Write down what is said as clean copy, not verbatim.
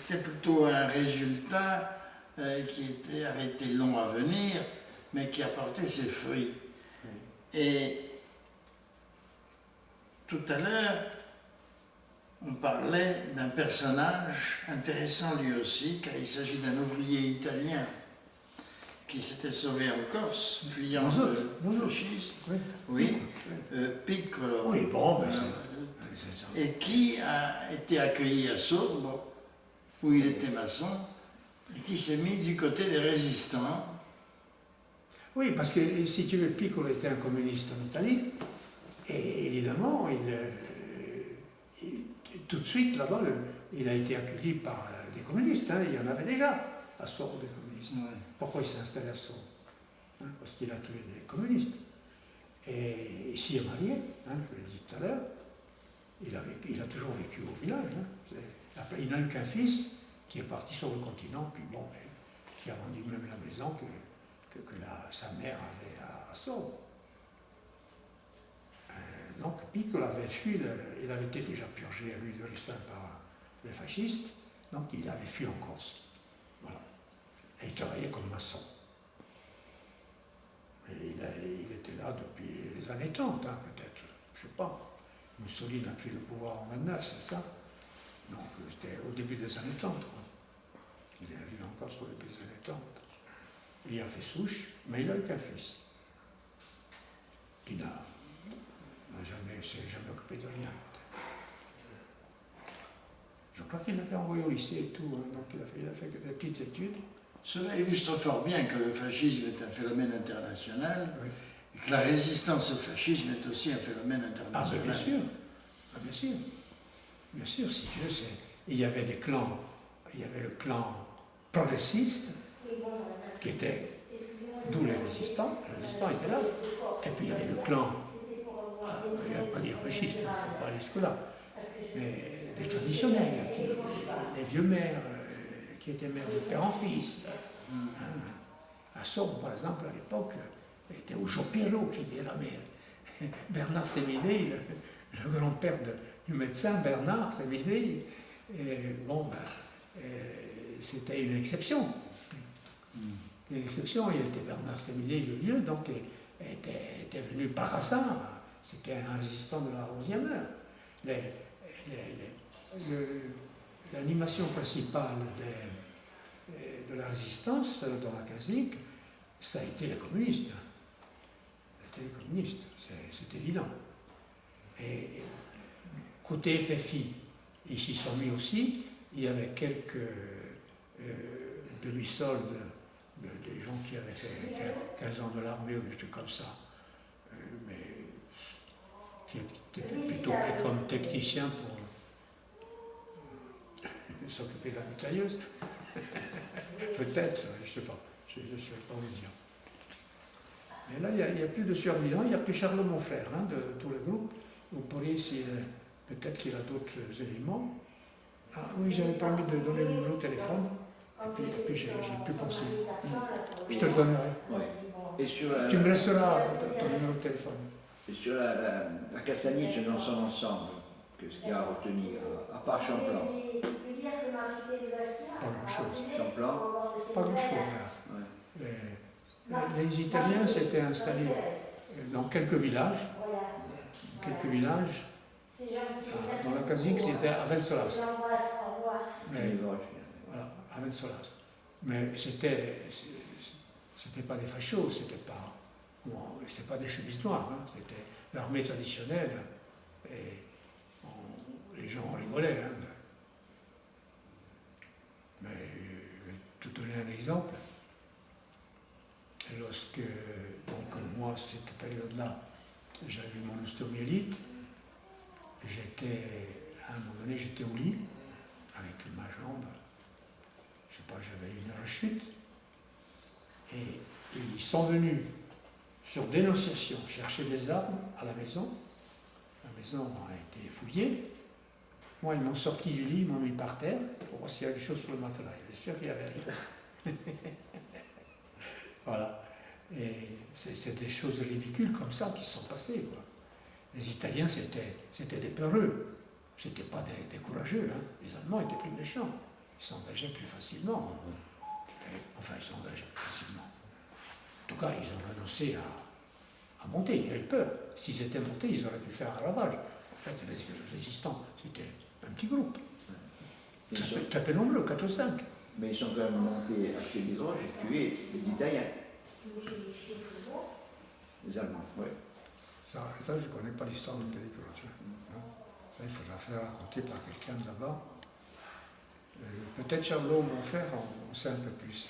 c'était plutôt un résultat qui avait été long à venir, mais qui a porté ses fruits. Et tout à l'heure, on parlait d'un personnage intéressant lui aussi, car il s'agit d'un ouvrier italien qui s'était sauvé en Corse, fuyant le fascisme. Oui, Piccolo. Oui, bon, mais et qui a été accueilli à Sceaux, où il était maçon, et qui s'est mis du côté des résistants. Oui, parce que si tu veux, Piccolo était un communiste en Italie, et évidemment, tout de suite là-bas, il a été accueilli par des communistes. Hein, il y en avait déjà à Sceaux des communistes. Ouais. Pourquoi il s'est installé à Sceaux? Parce qu'il a tué des communistes. Et il s'y est marié, je l'ai dit tout à l'heure. Il a toujours vécu au village. Après, il n'a eu qu'un fils qui est parti sur le continent, puis bon, qui a vendu même la maison que sa mère avait à Sceaux. Donc Piccolo avait fui, il avait été déjà purgé à l'huile de ricin par les fascistes, donc il avait fui en Corse. Voilà. Et il travaillait comme maçon. Et il était là depuis les années 30, peut-être, je ne sais pas. Mussolini a pris le pouvoir en 29, c'est ça? Donc c'était au début des années 30. Il est arrivé en Corse au début des années 30. Il y a fait souche, mais il n'a eu qu'un fils. Qui s'est jamais occupé de rien. Je crois qu'il l'a fait envoyer au lycée et tout, donc il a fait que des petites études. Cela illustre fort bien que le fascisme est un phénomène international, oui, et que la résistance au fascisme est aussi un phénomène international. Ah, bien sûr. Ah, bien sûr. Bien sûr, si tu veux, il y avait des clans. Il y avait le clan progressiste, qui était, d'où les résistants étaient là. Et puis il y avait le clan, il ne va pas dire fasciste, il ne faut pas aller jusque-là, mais des traditionnels, des vieux maires, qui étaient maires de père en fils. À Sceaux, par exemple, à l'époque, était au Jopiello qui était la mère. Bernard Sémédé, le grand-père du médecin Bernard Sémédé, c'était une exception. Une exception, il était Bernard Sémédé, le vieux, donc était venu par hasard. C'était un résistant de la 11e heure. L'animation principale de la résistance dans la Casinque, ça a été les communistes. C'est évident. Et côté FFI, ils s'y sont mis aussi. Il y avait quelques demi-soldes, des gens qui avaient fait 15 ans de l'armée ou des trucs comme ça, mais qui étaient plutôt pris comme techniciens pour s'occuper de la mitrailleuse. Peut-être, je ne sais pas, je ne sais pas vous dire. Mais là, il n'y a plus de survivants, il n'y a plus Charles, mon frère, de tout le groupe. Vous pourriez, peut-être qu'il a d'autres éléments. Ah oui, j'avais promis de donner le numéro de téléphone, et puis j'ai plus pensé. Je te le donnerai. Ouais. Et sur tu me laisseras ton numéro de téléphone. Et sur la Cassaniche dans son ensemble, qu'est-ce qu'il y a à retenir, à part Champlan? Pas grand-chose. Champlan? Pas grand-chose, là. Ouais. Les Italiens s'étaient installés dans quelques villages. Dans la Casinque, c'était à Vensolas. Voilà, à Vensolas. Mais c'était pas des fachos, c'était pas des chemises noires, c'était l'armée traditionnelle. Et les gens en rigolaient. Mais je vais te donner un exemple. Lorsque, donc moi, cette période-là, j'avais mon ostéomyélite, à un moment donné, j'étais au lit, avec ma jambe, je sais pas, j'avais une rechute, et ils sont venus, sur dénonciation, chercher des armes à la maison. La maison a été fouillée. Moi, ils m'ont sorti du lit, ils m'ont mis par terre, pour voir s'il y avait des choses sur le matelas. Il est sûr qu'il n'y avait rien. Voilà. Et c'est des choses ridicules comme ça qui se sont passées, quoi. Les Italiens, c'était des peureux. C'était pas des courageux. Les Allemands étaient plus méchants. ils s'engageaient plus facilement. Enfin, ils s'engageaient plus facilement. En tout cas, ils ont renoncé à monter. Ils avaient peur. S'ils étaient montés, ils auraient pu faire un ravage. En fait, les résistants, c'était un petit groupe. Très peu nombreux, 4 ou 5. Mais ils sont quand même montés à pied d'Hydroge et tué les Italiens. Les Allemands, oui. Ça, je ne connais pas l'histoire de Pellicroce. Ça, il faudra faire raconter par quelqu'un de là-bas. Peut-être Charlot, mon frère, on sait un peu plus.